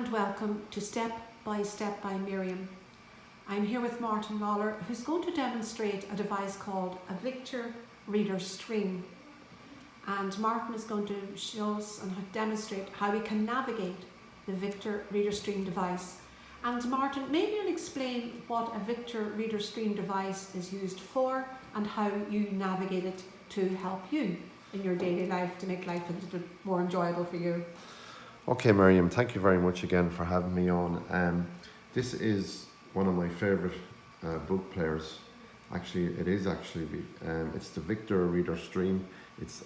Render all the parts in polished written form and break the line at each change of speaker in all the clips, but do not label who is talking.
and welcome to Step by Step by Miriam. I'm here with Martin Lawler, who's going to demonstrate a device called a Victor Reader Stream. And Martin is going to show us and demonstrate how we can navigate the Victor Reader Stream device. And Martin, maybe you'll explain what a Victor Reader Stream device is used for and how you navigate it to help you in your daily life to make life a little more enjoyable for you.
Okay, Miriam, thank you very much again for having me on. This is one of my favourite book players. Actually, it's the Victor Reader Stream. It's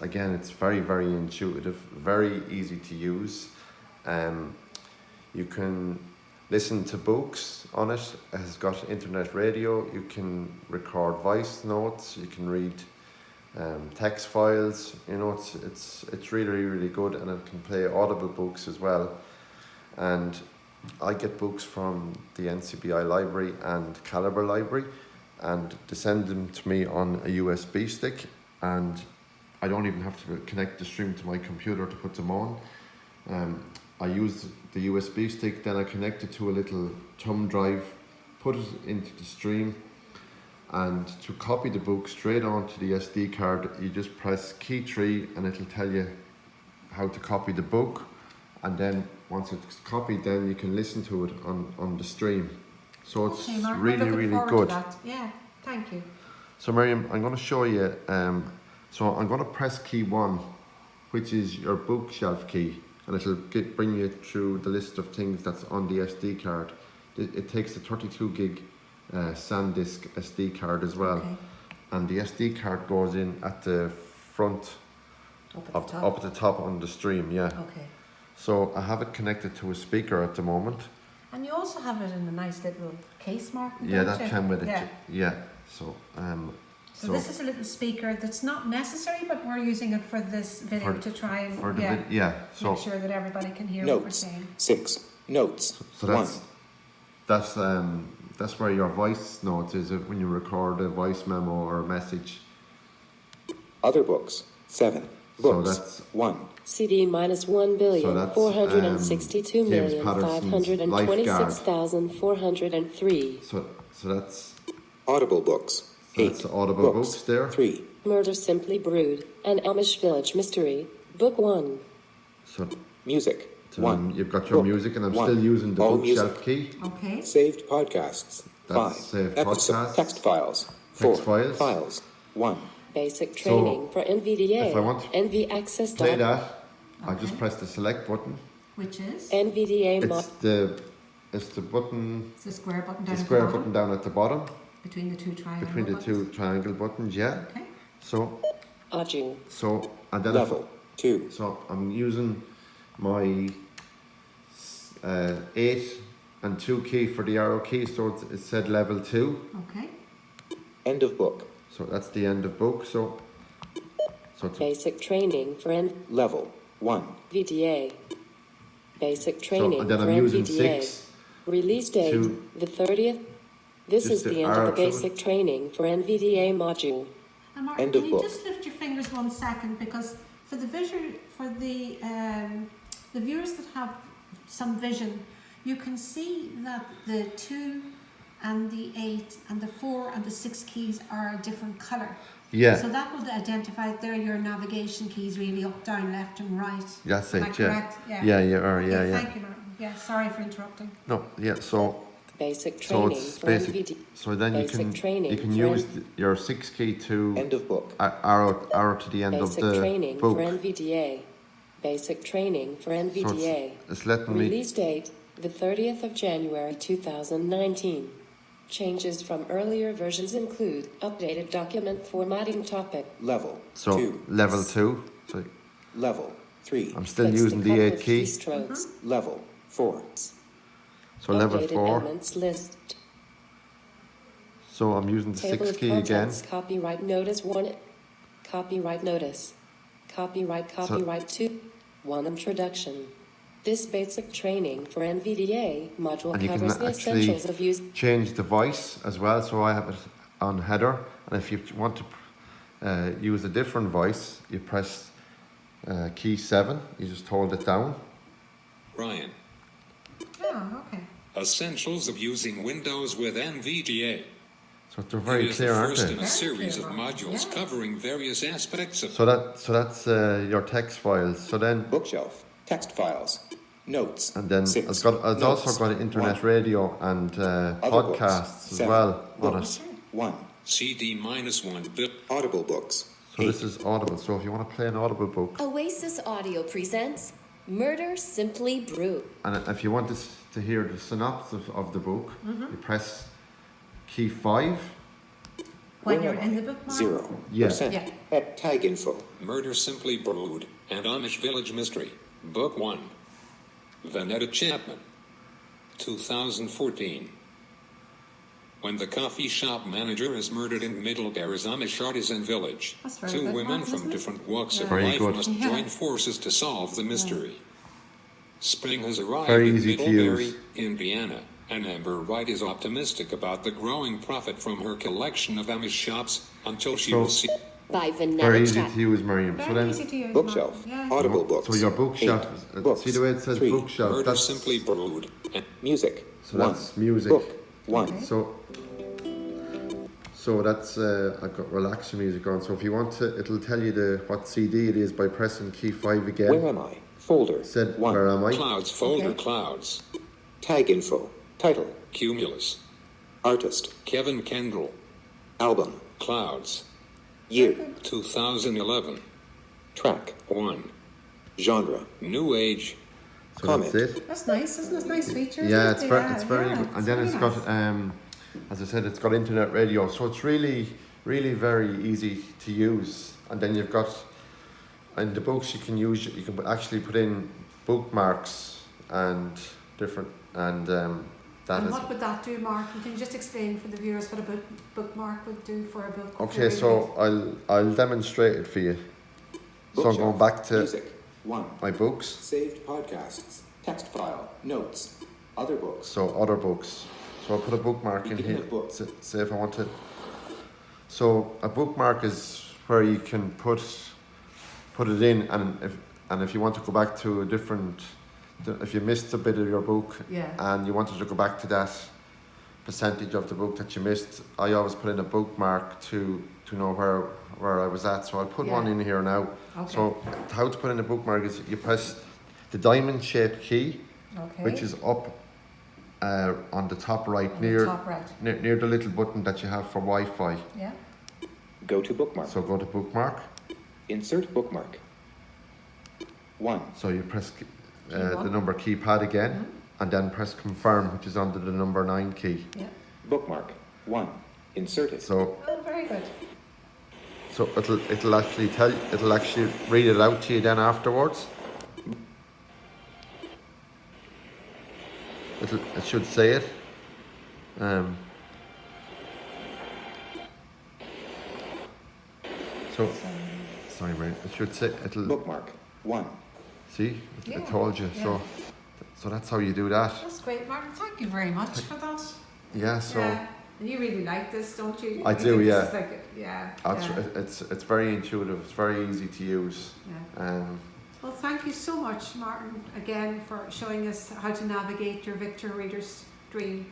very, very intuitive, very easy to use. You can listen to books on it. It has got internet radio. You can record voice notes. You can read text files. You know, it's really, really good, and it can play audible books as well. And I get books from the NCBI library and Calibre library, and they send them to me on a USB stick, and I don't even have to connect the stream to my computer to put them on. I use the USB stick, then I connect it to a little thumb drive, put it into the stream, and to copy the book straight onto the SD card, you just press key 3 and it'll tell you how to copy the book. And then once it's copied, then you can listen to it on the stream. So it's really, really good.
Yeah, thank you.
So Miriam, I'm going to show you, so I'm going to press key 1, which is your bookshelf key, and it'll bring you through the list of things that's on the SD card. It takes a 32 gig SanDisk SD card as well.
Okay.
And the SD card goes in at the front, up at the top on the stream, yeah.
Okay.
So I have it connected to a speaker at the moment.
And you also have it in a nice little case, Martin.
Yeah, that came with it.
Yeah.
Yeah. So
this is a little speaker that's not necessary, but we're using it for this video to try and make sure that everybody can hear what we're saying.
6 notes.
So that's where your voice notes is when you record a voice memo or a message.
Other books. 7 books.
So that's
1.
CD minus 1,462,526,403.
So that's
Audible books. 8
that's audible books there.
3.
Murder Simply Brewed, an Amish Village Mystery, Book 1.
So
Music. 1.
You've got your music, and I'm still using the bookshelf key.
Okay.
Saved podcasts.
That's
5.
saved
Episode
podcasts.
text files.
Text
4.
files.
1.
Basic training for NVDA,
if I want to
NV Access.
Play that. I just press the select button.
Which is?
NVDA
It's the button.
It's the square button down
The
at
square
the bottom.
button down at the bottom.
Between the two triangle
Between the
buttons.
two triangle buttons, yeah.
Okay.
So
Audio.
and then
Level 2.
So I'm using my 8 and 2 key for the arrow key, so it said level 2.
Okay.
End of book.
So that's the end of book. So it's
Basic training for
Level 1.
NVDA. Basic training
and then
for
I'm using
NVDA.
6.
Release date,
to-
the 30th. This
just
is
the
the end of
arrow
the
to it.
basic training for NVDA module.
And Martin,
End of
can you
book.
just lift your fingers 1 second, because for the viewers that have some vision, you can see that the 2 and the 8 and the 4 and the 6 keys are a different colour.
Yeah.
So that would identify they're your navigation keys, really, up, down, left and right.
That's
Am I
it, yeah.
correct?
Yeah, you are,
Okay,
yeah.
Thank you, Martin. Yeah, sorry for interrupting.
No, yeah, so
Basic
so
training
it's
for
basic.
NVDA.
So then
Basic
you
training
can
for
use your 6 key to
End of book.
arrow to the end
Basic
of the
training
book.
for NVDA. Basic training for
So
NVDA.
it's letting me.
Release date, the 30th of January 2019. Changes from earlier versions include updated document formatting topic.
Level
So
2.
level 2. So
Level 3.
I'm still
Fix
using the
couplet
8 key.
keystrokes.
Level 4.
So level
Updated
4.
elements list.
So I'm using the
Table
6
of
key again.
contents. Copyright notice 1. Copyright notice. Copyright 2. 1 introduction. This basic training for NVDA module
And you can
covers the
actually
essentials of use.
change the voice as well. So I have it on header, and if you want to use a different voice, you press key 7. You just hold it down.
Ryan,
Oh, okay.
Essentials of using Windows with NVDA.
So they're very
It is
clear,
the
aren't
first
they?
in a
Very
series
clear,
of
Martin.
modules
Yeah.
covering various aspects of
So that's your text files. So then,
Bookshelf. Text files. Notes.
and then
6.
it's
Notes.
also got internet
1.
radio and
Other
podcasts
books.
as
7.
well on
Books.
it.
1.
CD-1 bit.
Audible books.
So
8.
this is Audible. So if you want to play an Audible book,
Oasis Audio presents Murder Simply Brewed.
and if you want to hear the synopsis of the book, you press key 5.
When
Where
you're
am
in
I?
the bookmark?
0%.
Yeah.
Yeah.
At tag info.
Murder Simply Brewed and Amish Village Mystery. Book 1. Vanetta Chapman. 2014. When the coffee shop manager is murdered in Middlebury's Amish artisan village,
That's very
2
good,
women
Martin,
from
isn't it?
different walks of
Very
life
good.
must
Yeah.
join forces to solve the mystery. Spring has arrived
Very
in
easy to
Middlebury,
use.
Indiana, and Amber Wright is optimistic about the growing profit from her collection of Amish shops until she
So-
will see.
By
Very
Vanetta
easy
Chapman.
to use, Miriam. So
Very
then,
easy to use.
Bookshelf.
Martin. Yeah.
Audible books.
so your bookshelf.
8. Books.
See the way it says
3.
bookshelf.
Murder
That's
Simply Brewed and
Music.
So
1.
that's music.
Book. 1.
Okay.
So that's I've got relaxing music on. So if you want to, it'll tell you what CD it is by pressing key 5 again.
Where am I? Folder.
Said
1.
where am I?
Clouds folder
Okay.
Clouds.
Tag info. Title.
Cumulus.
Artist.
Kevin Kendall.
Album.
Clouds.
Year.
2011.
Track.
1.
Genre.
New Age.
So
Comment.
that's it.
That's nice, isn't it? Nice feature.
Yeah,
isn't
it's
it?
very
Yeah,
good. And then
very
it's
nice.
got as I said, it's got internet radio. So it's really very easy to use. And then you've got in the books you can actually put in bookmarks and different and that
And
is.
what would that do, Martin? Can you just explain for the viewers what a bookmark would do for a book?
Okay, so I'll demonstrate it for you. So I'm going back to
Music. 1.
my books.
Saved podcasts. Text file. Notes. Other books.
So other books. So I'll put a bookmark in
Beginning
here.
of book.
Say if I want to. So a bookmark is where you can put it in, and if you want to go back to a different, if you missed a bit of your book,
Yeah.
and you wanted to go back to that percentage of the book that you missed, I always put in a bookmark to know where I was at. So I'll put one
Yeah.
in here now.
Okay.
So how to put in a bookmark is you press the diamond-shaped key,
Okay.
which is up on the top right,
On the
near
top right.
near the little button that you have for Wi-Fi.
Yeah.
Go to bookmark.
So go to bookmark.
Insert bookmark. 1.
So you press
Key
the
one.
number keypad again,
Mm-hmm.
and then press confirm, which is under the number 9 key.
Yeah.
Bookmark. 1. Inserted.
So
Oh, very good.
it'll actually read it out to you then afterwards. It should say it. So sorry, Mary. It should say it'll.
Bookmark. 1.
See, I
Yeah,
told you.
yeah.
So that's how you do that.
That's great, Martin. Thank you very much for that.
Yeah. So
Yeah. And you really like this, don't you?
I
You
do,
think this
yeah.
is like, yeah.
that's,
yeah.
it's very intuitive. It's very easy to use.
Yeah. Well, thank you so much, Martin, again, for showing us how to navigate your Victor Reader's Dream.